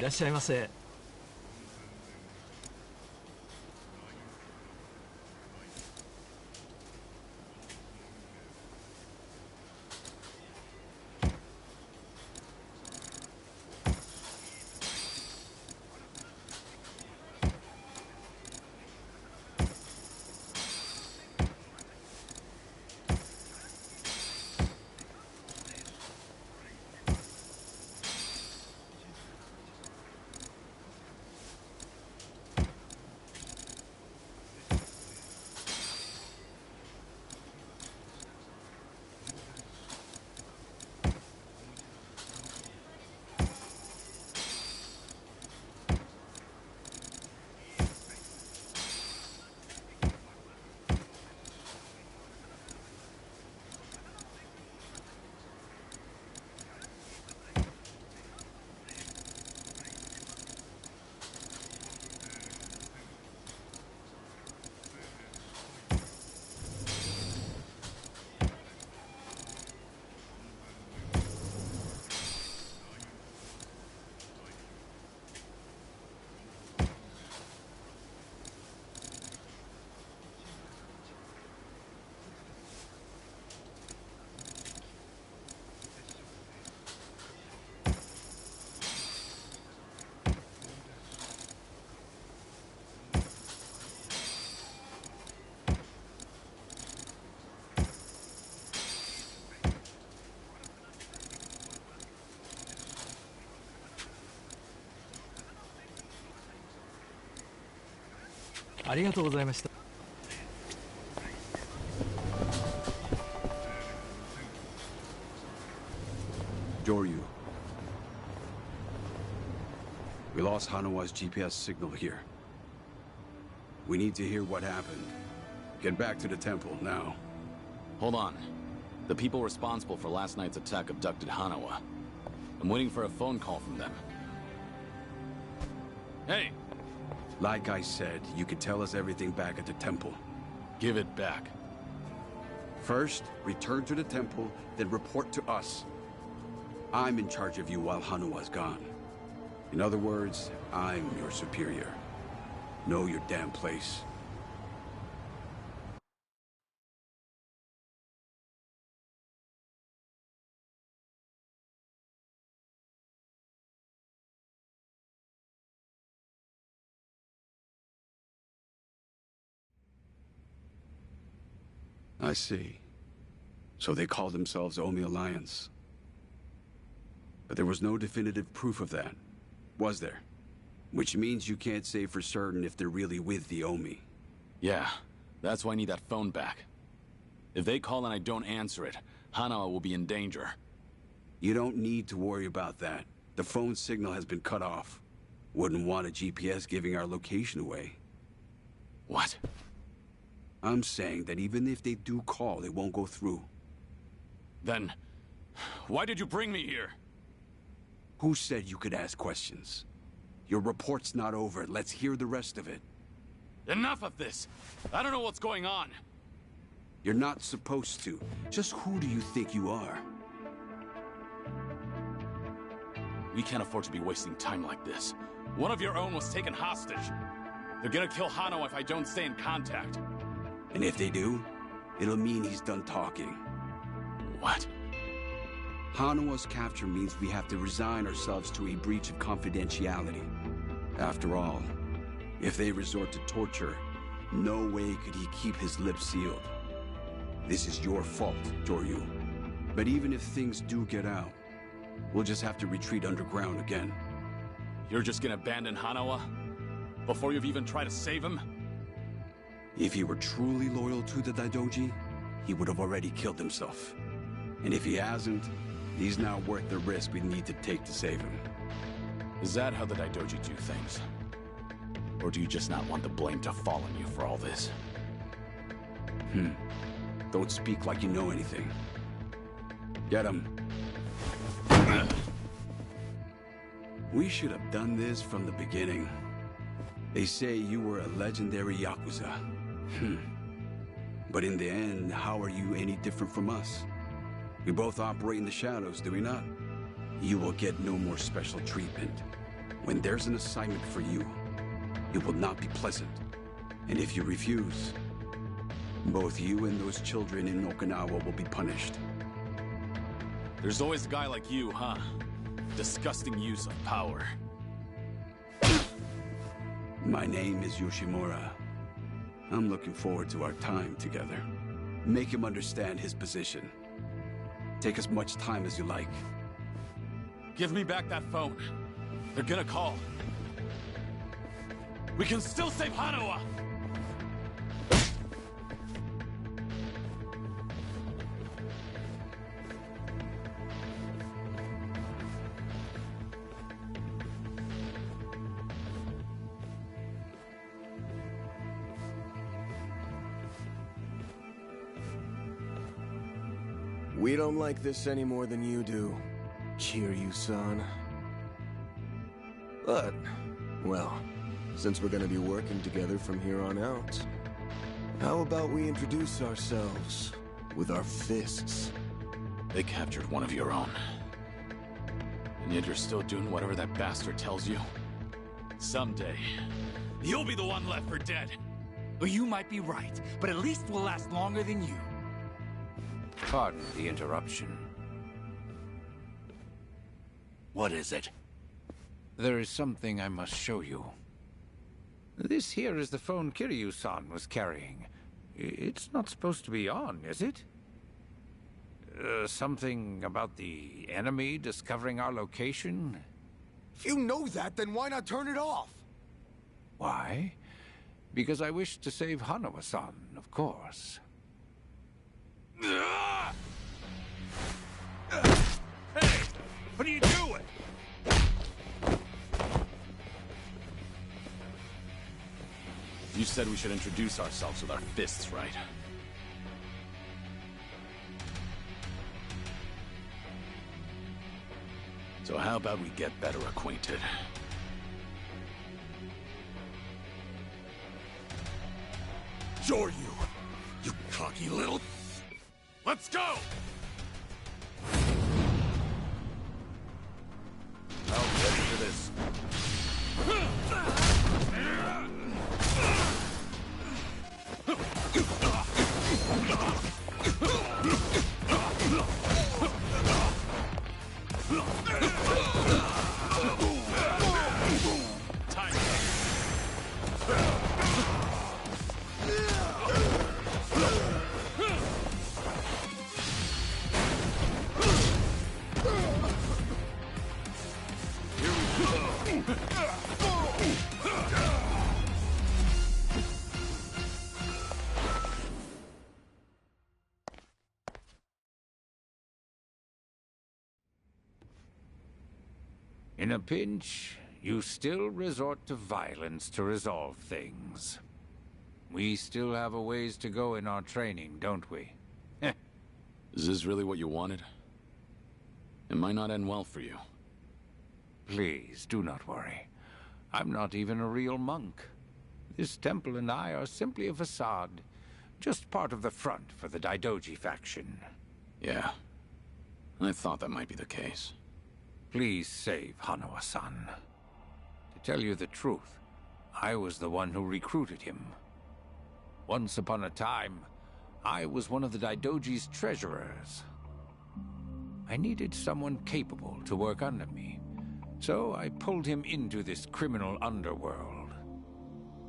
らっしゃいませ。ありがとうございました。Joryu. We lost Hanawa's GPS signal here. We need to hear what happened. Get back to the temple now. Hold on. The people responsible for last night's attack abducted Hanawa. I'm waiting for a phone call from them. Hey! Like I said, you can tell us everything back at the temple. Give it back. First, return to the temple, then report to us. I'm in charge of you while Hanawa's gone. In other words, I'm your superior. Know your damn place. I see. So they call themselves Omi Alliance. But there was no definitive proof of that, was there? Which means you can't say for certain if they're really with the Omi. Yeah, that's why I need that phone back. If they call and I don't answer it, Hanawa will be in danger. You don't need to worry about that. The phone signal has been cut off. Wouldn't want a GPS giving our location away. What? I'm saying that even if they do call, it won't go through. Then, why did you bring me here? Who said you could ask questions? Your report's not over. Let's hear the rest of it. Enough of this! I don't know what's going on. You're not supposed to. Just who do you think you are? We can't afford to be wasting time like this. One of your own was taken hostage. They're gonna kill Hanawa if I don't stay in contact. And if they do, it'll mean he's done talking. What? Hanawa's capture means we have to resign ourselves to a breach of confidentiality. After all, if they resort to torture, no way could he keep his lips sealed. This is your fault, Joryu. But even if things do get out, we'll just have to retreat underground again. You're just gonna abandon Hanawa? Before you've even tried to save him? If he were truly loyal to the Daidoji, he would have already killed himself. And if he hasn't, he's not worth the risk we need to take to save him. Is that how the Daidoji do things? Or do you just not want the blame to fall on you for all this? Don't speak like you know anything. Get him. We should have done this from the beginning. They say you were a legendary YAKUZA. But in the end, how are you any different from us? We both operate in the shadows, do we not? You will get no more special treatment. When there's an assignment for you, it will not be pleasant. And if you refuse, both you and those children in Okinawa will be punished. There's always a guy like you, huh? Disgusting use of power. My name is Yoshimura. I'm looking forward to our time together. Make him understand his position. Take as much time as you like. Give me back that phone. They're gonna call. We can still save Hanawa! We don't like this any more than you do, Kiryu-san. But, well, since we're gonna be working together from here on out, how about we introduce ourselves with our fists? They captured one of your own. And yet you're still doing whatever that bastard tells you? Someday, you'll be the one left for dead. Well, you might be right, but at least we'll last longer than you. Pardon the interruption. What is it? There is something I must show you. This here is the phone Kiryu-san was carrying. It's not supposed to be on, is it? Something about the enemy discovering our location? If you know that, then why not turn it off? Why? Because I wish to save Hanawa-san, of course. Hey! What are you doing? You said we should introduce ourselves with our fists, right? So how about we get better acquainted? Sure you cocky little... Let's go! I'll get into this. In a pinch, you still resort to violence to resolve things. We still have a ways to go in our training, don't we? Is this really what you wanted? It might not end well for you. Please, do not worry. I'm not even a real monk. This temple and I are simply a facade. Just part of the front for the Daidoji faction. Yeah. I thought that might be the case. Please save Hanawa-san. To tell you the truth, I was the one who recruited him. Once upon a time, I was one of the Daidoji's treasurers. I needed someone capable to work under me, so I pulled him into this criminal underworld.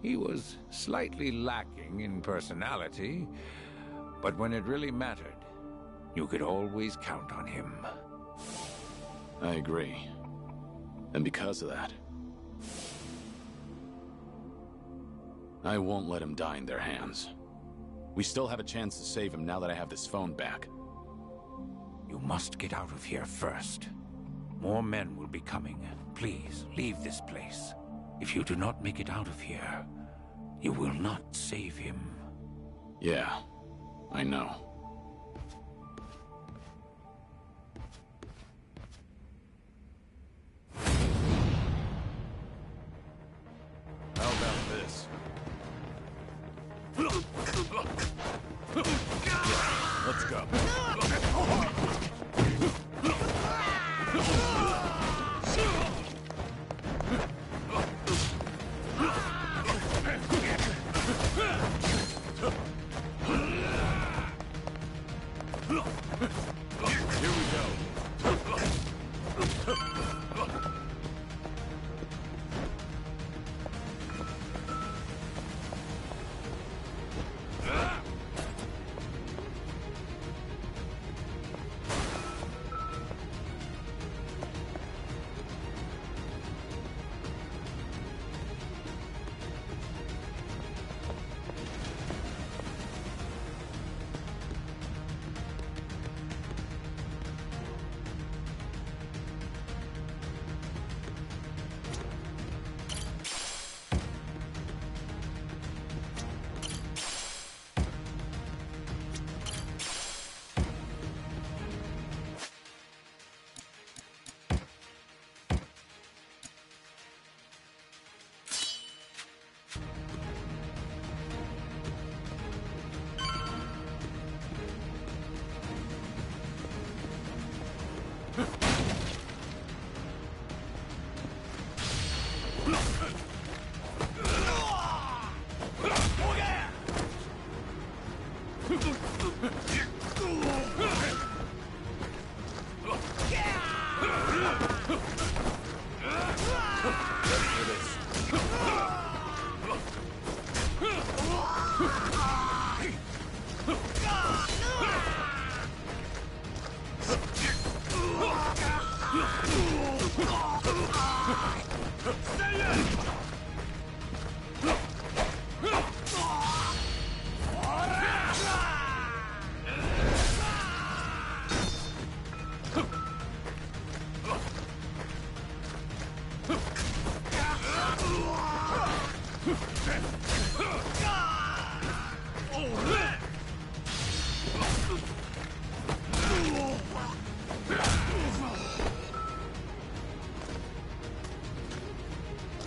He was slightly lacking in personality, but when it really mattered, you could always count on him. I agree. And because of that, I won't let him die in their hands. We still have a chance to save him now that I have this phone back. You must get out of here first. More men will be coming. Please, leave this place. If you do not make it out of here, you will not save him. Yeah, I know. How about this? Let's go. Here we go.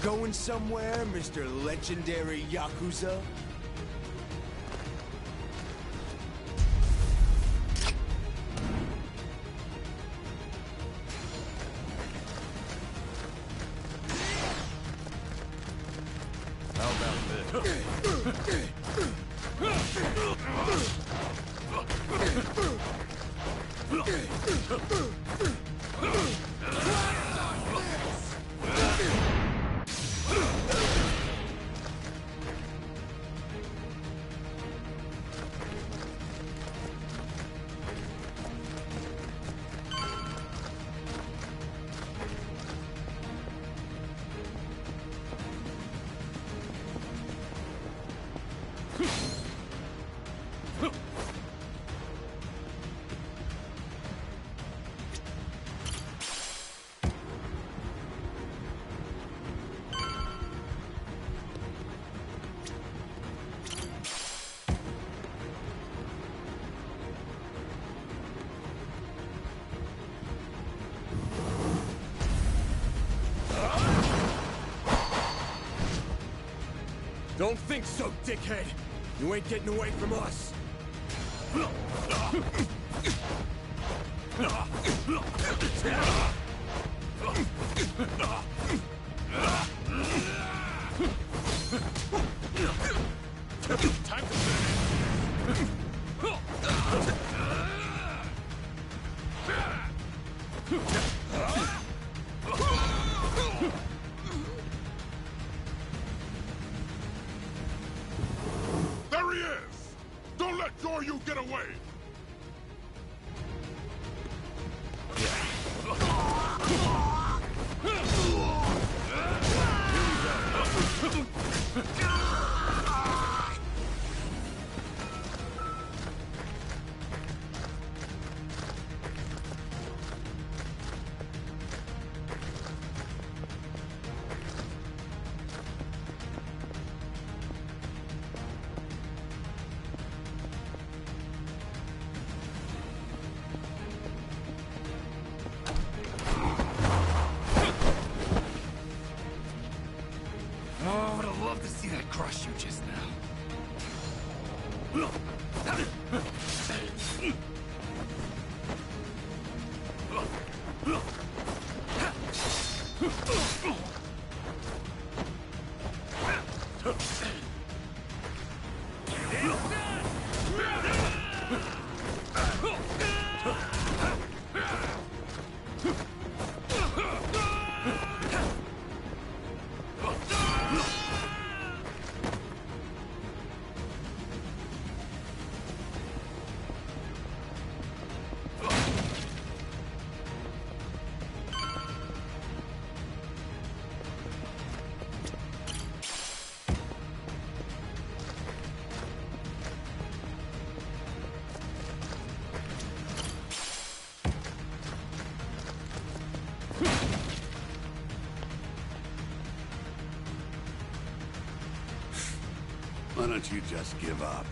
Going somewhere, Mr. Legendary Yakuza? How about this? Don't think so, dickhead! You ain't getting away from us! Time to finish. There he is! Don't let Doryu get away! don't you just give up?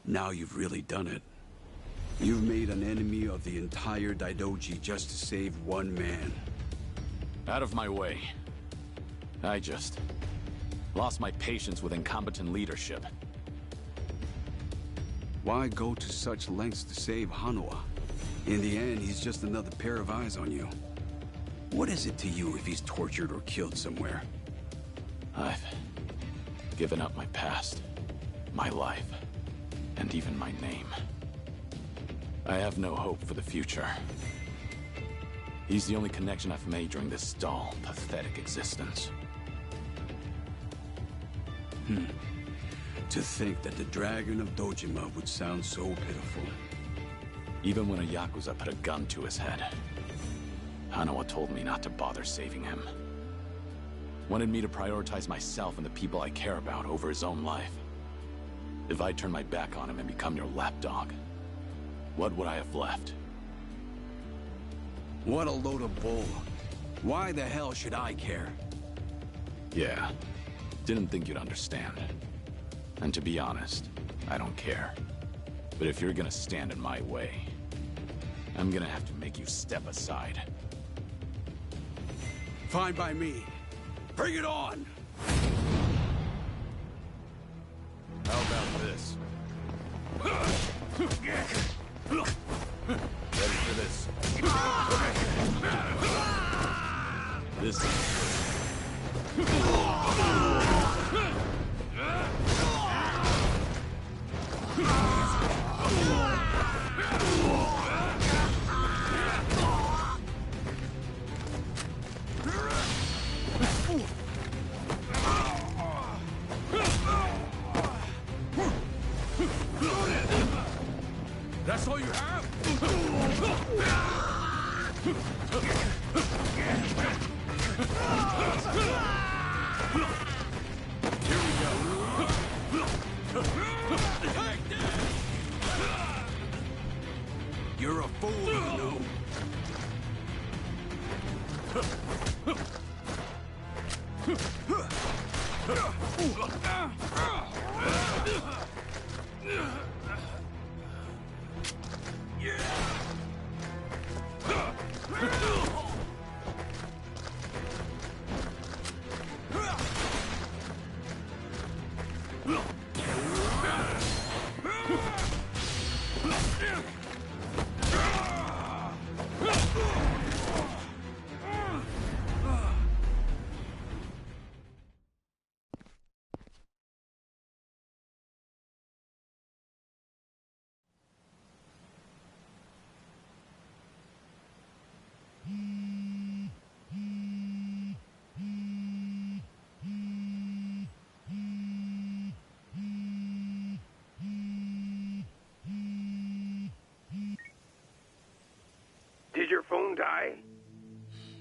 Now you've really done it. You've made an enemy of the entire Daidoji just to save one man. Out of my way. I just lost my patience with incompetent leadership. Why go to such lengths to save Hanua? In the end, he's just another pair of eyes on you. What is it to you if he's tortured or killed somewhere? I've given up my past, my life, and even my name. I have no hope for the future. He's the only connection I've made during this dull, pathetic existence. To think that the Dragon of Dojima would sound so pitiful. Even when a Yakuza put a gun to his head, Hanua told me not to bother saving him. Wanted me to prioritize myself and the people I care about over his own life. If I turn my back on him and become your lapdog, what would I have left? What a load of bull. Why the hell should I care? Yeah, didn't think you'd understand. And to be honest, I don't care. But if you're gonna stand in my way, I'm gonna have to make you step aside. Fine by me. Bring it on! How about this? Ready for this? This is... That's all you have? Here we go. You're a fool, you know.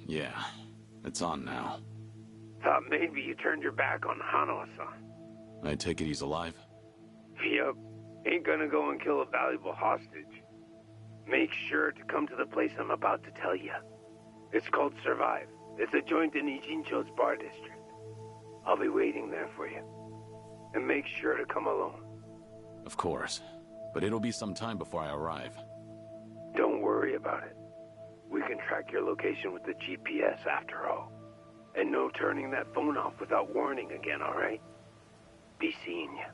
Yeah, it's on now. Thought maybe you turned your back on Hanawa-san. I take it he's alive? Yep. Ain't gonna go and kill a valuable hostage. Make sure to come to the place I'm about to tell you. It's called Survive. It's a joint in Ijincho's bar district. I'll be waiting there for you. And make sure to come alone. Of course. But it'll be some time before I arrive. Don't worry about it. We can track your location with the GPS after all. And no turning that phone off without warning again, alright? Be seeing you.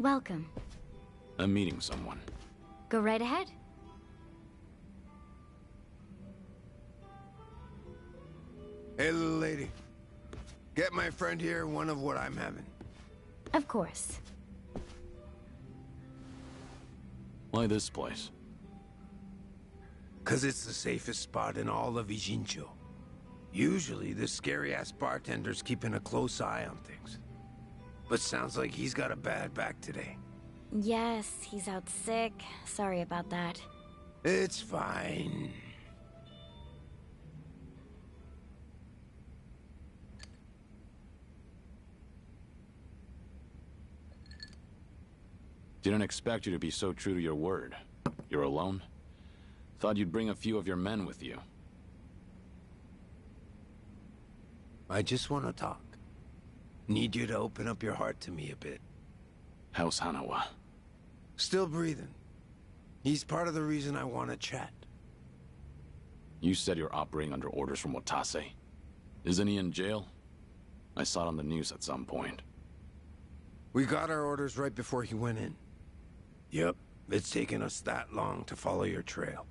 Welcome. I'm meeting someone. Go right ahead. Hey, little lady. Get my friend here one of what I'm having. Of course. Why this place? 'Cause it's the safest spot in all of Ijincho. Usually, the scary-ass bartender's keeping a close eye on things. But sounds like he's got a bad back today. Yes, he's out sick. Sorry about that. It's fine. Didn't expect you to be so true to your word. You're alone? Thought you'd bring a few of your men with you. I just want to talk. Need you to open up your heart to me a bit. How's Hanawa? Still breathing. He's part of the reason I want to chat. You said you're operating under orders from Watase. Isn't he in jail? I saw it on the news at some point. We got our orders right before he went in. Yep, it's taken us that long to follow your trail.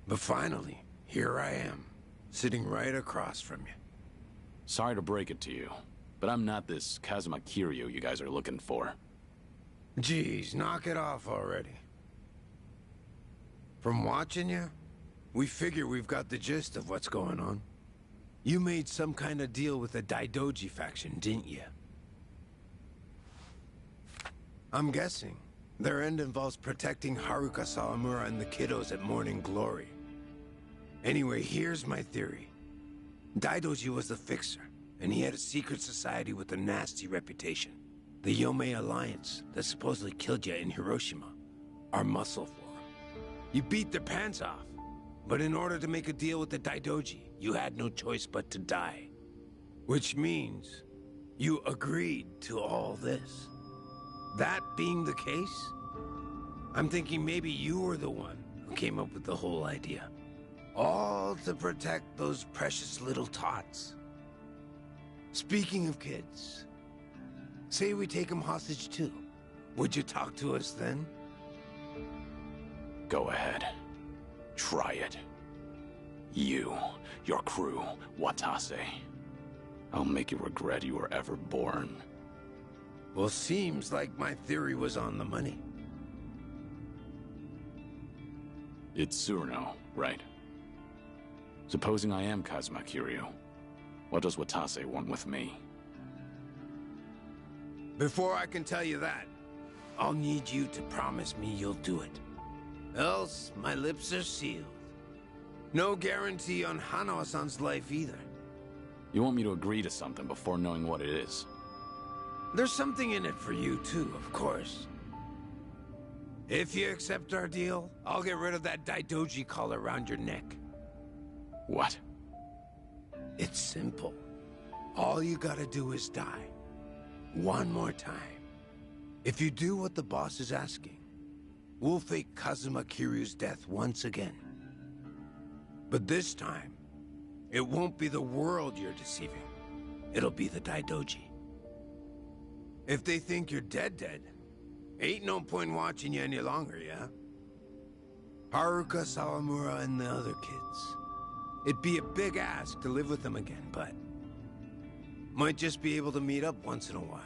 But finally, here I am, sitting right across from you. Sorry to break it to you, but I'm not this Kazuma Kiryu you guys are looking for. Geez, knock it off already. From watching you, we figure we've got the gist of what's going on. You made some kind of deal with the Daidoji faction, didn't you? I'm guessing their end involves protecting Haruka Sawamura and the kiddos at Morning Glory. Anyway, here's my theory. Daidoji was the fixer, and he had a secret society with a nasty reputation. The Yomei Alliance that supposedly killed you in Hiroshima. Our muscle for him. You beat their pants off, but in order to make a deal with the Daidoji, you had no choice but to die. Which means you agreed to all this. That being the case, I'm thinking maybe you were the one who came up with the whole idea. All to protect those precious little tots. Speaking of kids, say we take them hostage too. Would you talk to us then? Go ahead. Try it. You, your crew, Watase. I'll make you regret you were ever born. Well, seems like my theory was on the money. It's Tsuruno, right? Supposing I am Kazuma Kiryu, what does Watase want with me? Before I can tell you that, I'll need you to promise me you'll do it. Else, my lips are sealed. No guarantee on Hanawa-san's life either. You want me to agree to something before knowing what it is? There's something in it for you too, of course. If you accept our deal, I'll get rid of that Daidoji collar around your neck. What? It's simple. All you gotta do is die. One more time. If you do what the boss is asking, we'll fake Kazuma Kiryu's death once again. But this time, it won't be the world you're deceiving. It'll be the Daidoji. If they think you're dead, Ain't no point watching you any longer, yeah? Haruka, Sawamura, and the other kids. It'd be a big ask to live with them again, but... might just be able to meet up once in a while.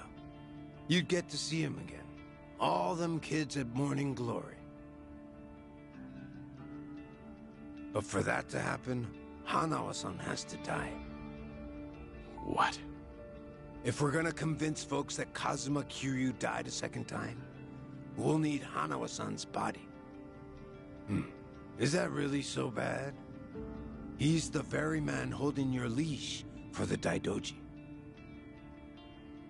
You'd get to see them again. All them kids at Morning Glory. But for that to happen, Hanawa-san has to die. What? If we're gonna convince folks that Kazuma Kiryu died a second time, we'll need Hanawa-san's body. Is that really so bad? He's the very man holding your leash for the Daidoji.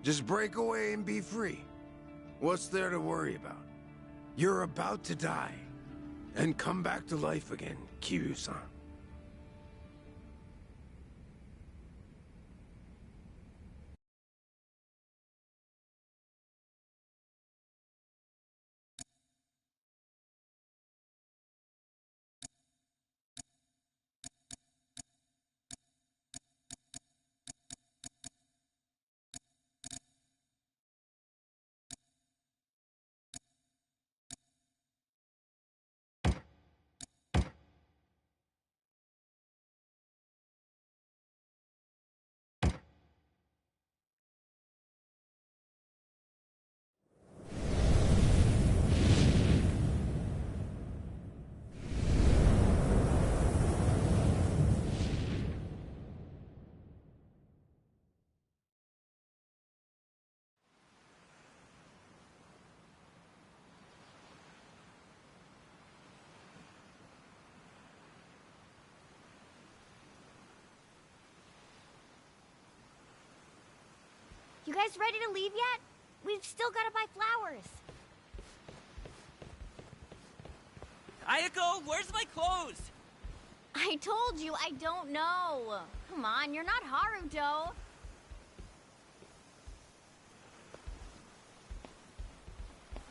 Just break away and be free. What's there to worry about? You're about to die, and come back to life again, Kiryu-san. You guys ready to leave yet? We've still gotta buy flowers. Ayako, where's my clothes? I told you, I don't know. Come on, you're not Haruto.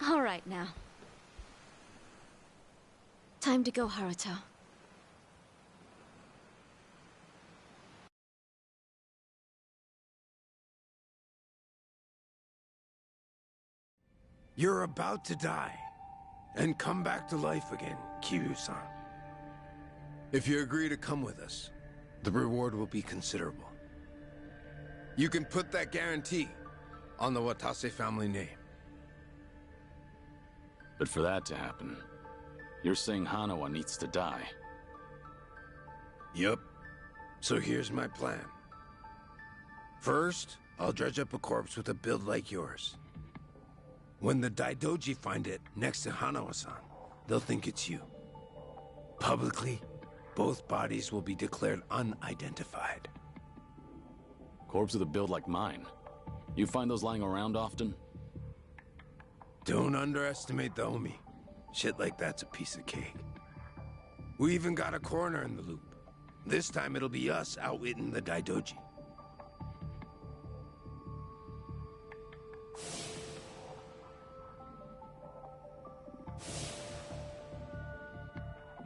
All right now. Time to go, Haruto. You're about to die, and come back to life again, Kiryu-san. If you agree to come with us, the reward will be considerable. You can put that guarantee on the Watase family name. But for that to happen, you're saying Hanawa needs to die. Yup. So here's my plan. First, I'll dredge up a corpse with a build like yours. When the Daidoji find it next to Hanawa-san, they'll think it's you. Publicly, both bodies will be declared unidentified. Corpse with a build like mine. You find those lying around often? Don't underestimate the Omi. Shit like that's a piece of cake. We even got a coroner in the loop. This time it'll be us outwitting the Daidoji.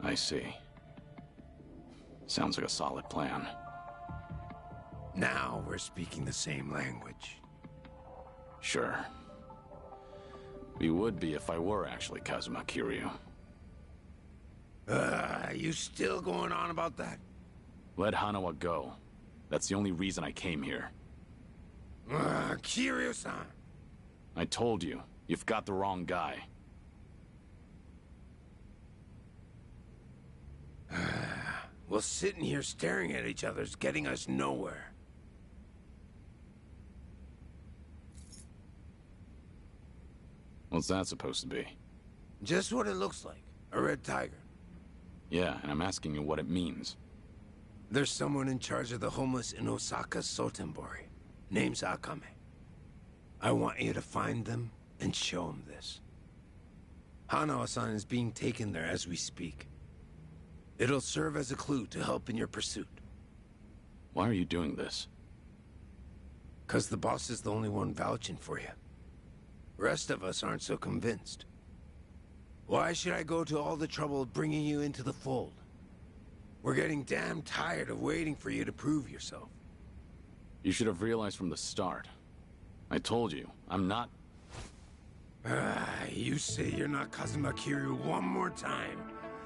I see. Sounds like a solid plan. Now we're speaking the same language. Sure. We would be if I were actually Kazuma Kiryu. You still going on about that? Let Hanawa go. That's the only reason I came here. Kiryu-san! I told you, you've got the wrong guy. Well, sitting here staring at each other's getting us nowhere. What's that supposed to be? Just what it looks like. A red tiger. Yeah, and I'm asking you what it means. There's someone in charge of the homeless in Osaka's Sotenbori. Name's Akame. I want you to find them and show them this. Hanawa-san is being taken there as we speak. It'll serve as a clue to help in your pursuit. Why are you doing this? 'Cause the boss is the only one vouching for you. Rest of us aren't so convinced. Why should I go to all the trouble of bringing you into the fold? We're getting damn tired of waiting for you to prove yourself. You should have realized from the start. I told you, I'm not... You say you're not Kazuma Kiryu one more time,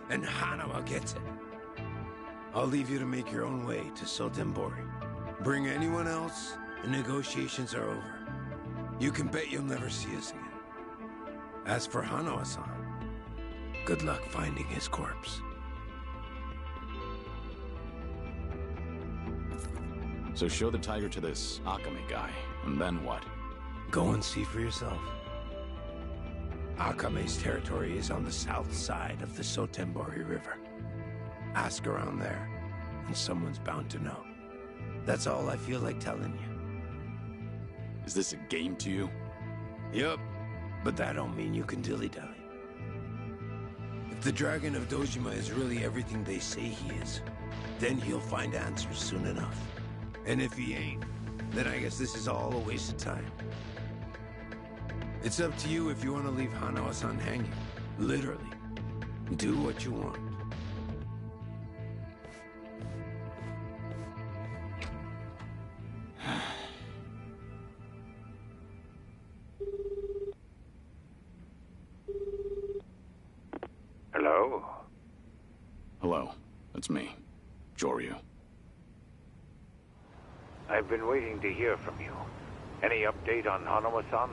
and Hanawa gets it. I'll leave you to make your own way to Sotenbori. Bring anyone else, and negotiations are over. You can bet you'll never see us again. As for Hanawa-san, good luck finding his corpse. So show the tiger to this Akame guy, and then what? Go and see for yourself. Akame's territory is on the south side of the Sotenbori River. Ask around there, and someone's bound to know. That's all I feel like telling you. Is this a game to you? Yup, but that don't mean you can dilly-dally. If the Dragon of Dojima is really everything they say he is, then he'll find answers soon enough. And if he ain't, then I guess this is all a waste of time. It's up to you if you want to leave Hanawa-san hanging. Literally. Do what you want. Hello? Hello, that's me, Joryu. I've been waiting to hear from you. Any update on Hanawa-san?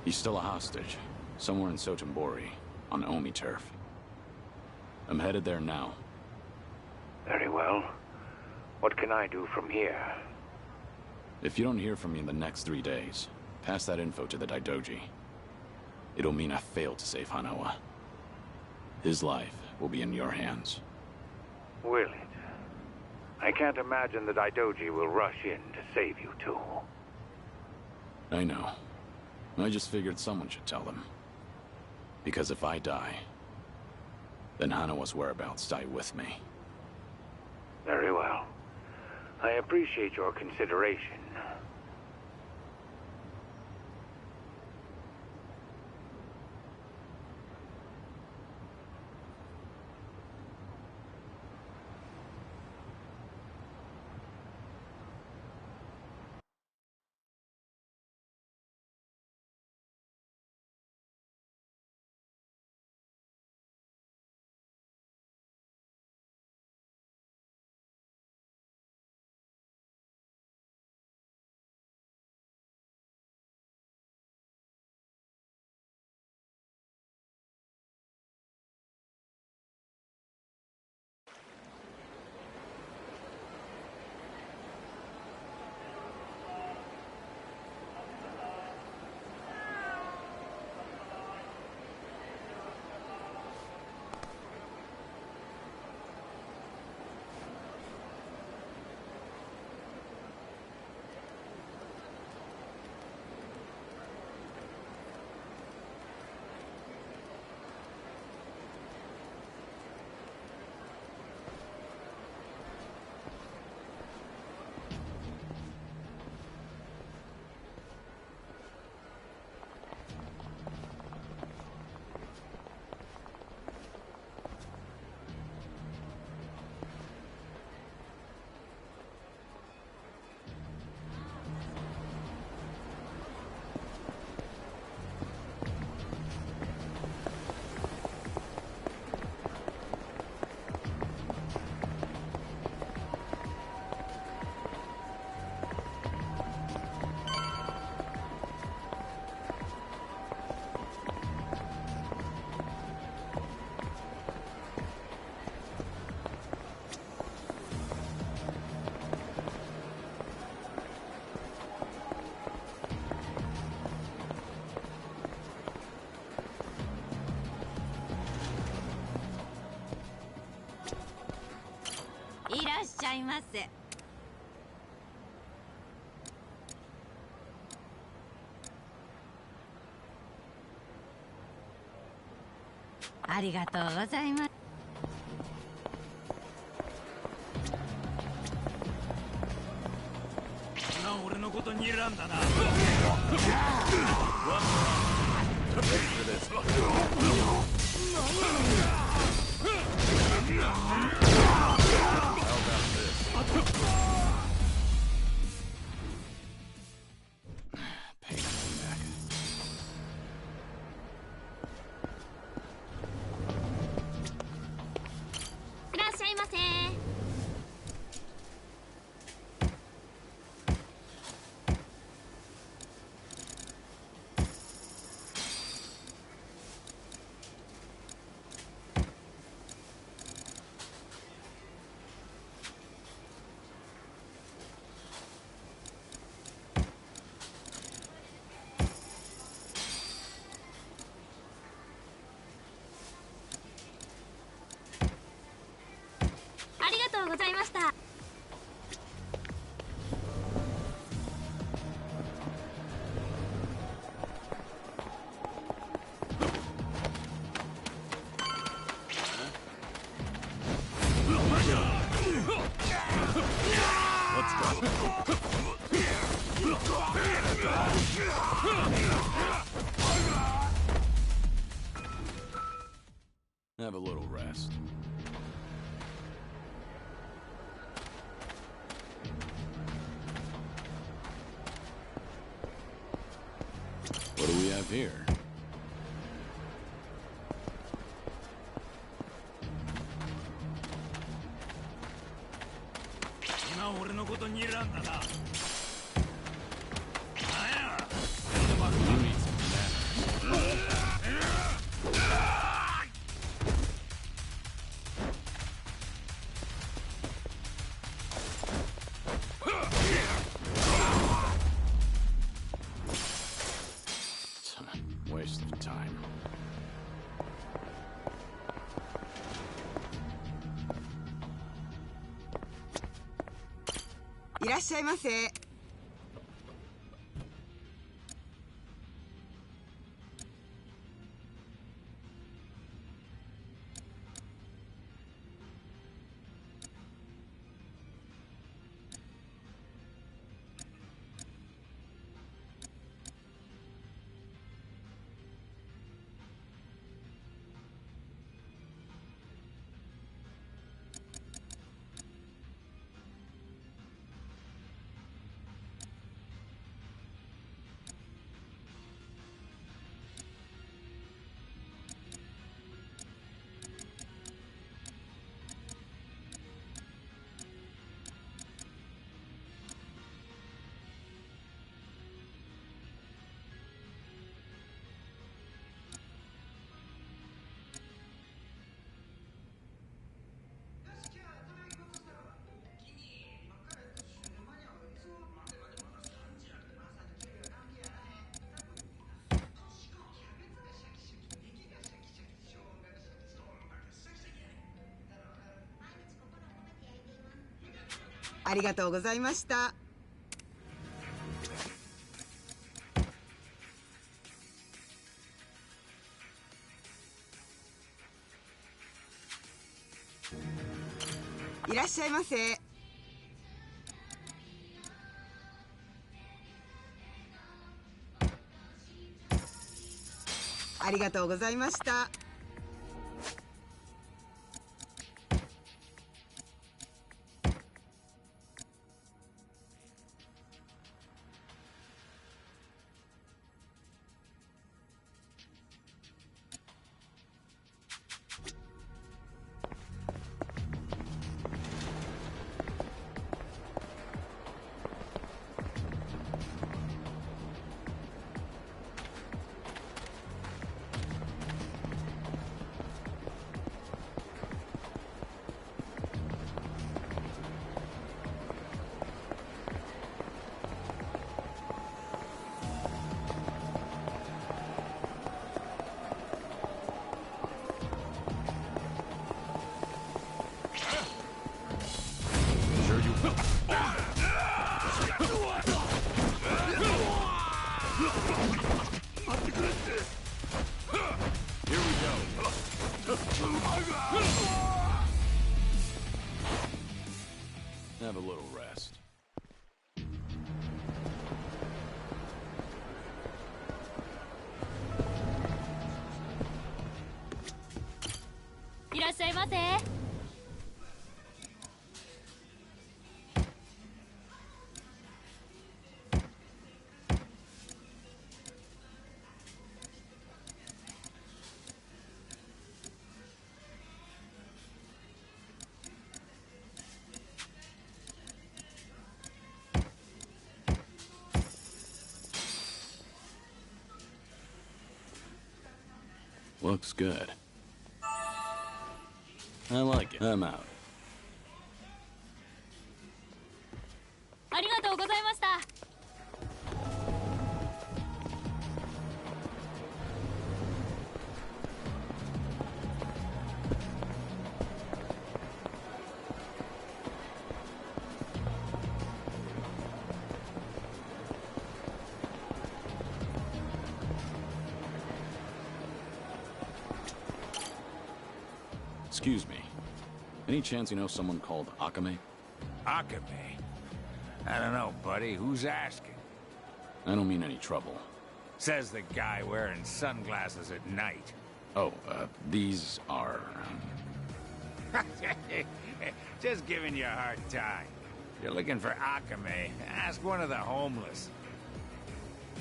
He's still a hostage, somewhere in Sotenbori, on Omi turf. I'm headed there now. Very well. What can I do from here? If you don't hear from me in the next 3 days, pass that info to the Daidoji. It'll mean I failed to save Hanawa. His life will be in your hands. Will it? I can't imagine the Daidoji will rush in to save you too. I know. I just figured someone should tell them. Because if I die, then Hanawa's whereabouts die with me. Very well. I appreciate your consideration.いらっしゃいませ。ありがとうございます。俺のこと睨んだな。Have a little rest. What do we have here? 今俺のこと睨んだな。なんや。You need some manners. Waste of time. いらっしゃいませ。ありがとうございました。いらっしゃいませ。ありがとうございました。Have a little rest. いらっしゃいませ。Looks good. I like it. I'm out. ありがとうございました。Excuse me. Any chance you know someone called Akame? Akame? I don't know, buddy. Who's asking? I don't mean any trouble. Says the guy wearing sunglasses at night. Oh, these are... Just giving you a hard time. If you're looking for Akame, ask one of the homeless.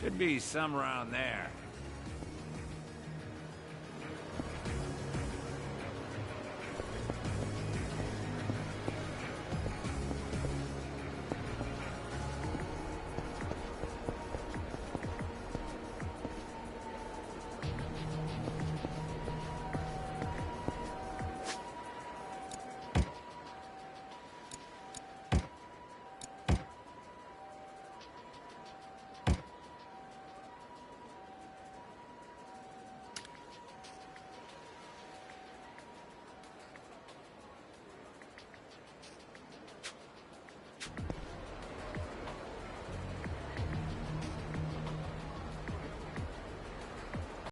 Should be some around there.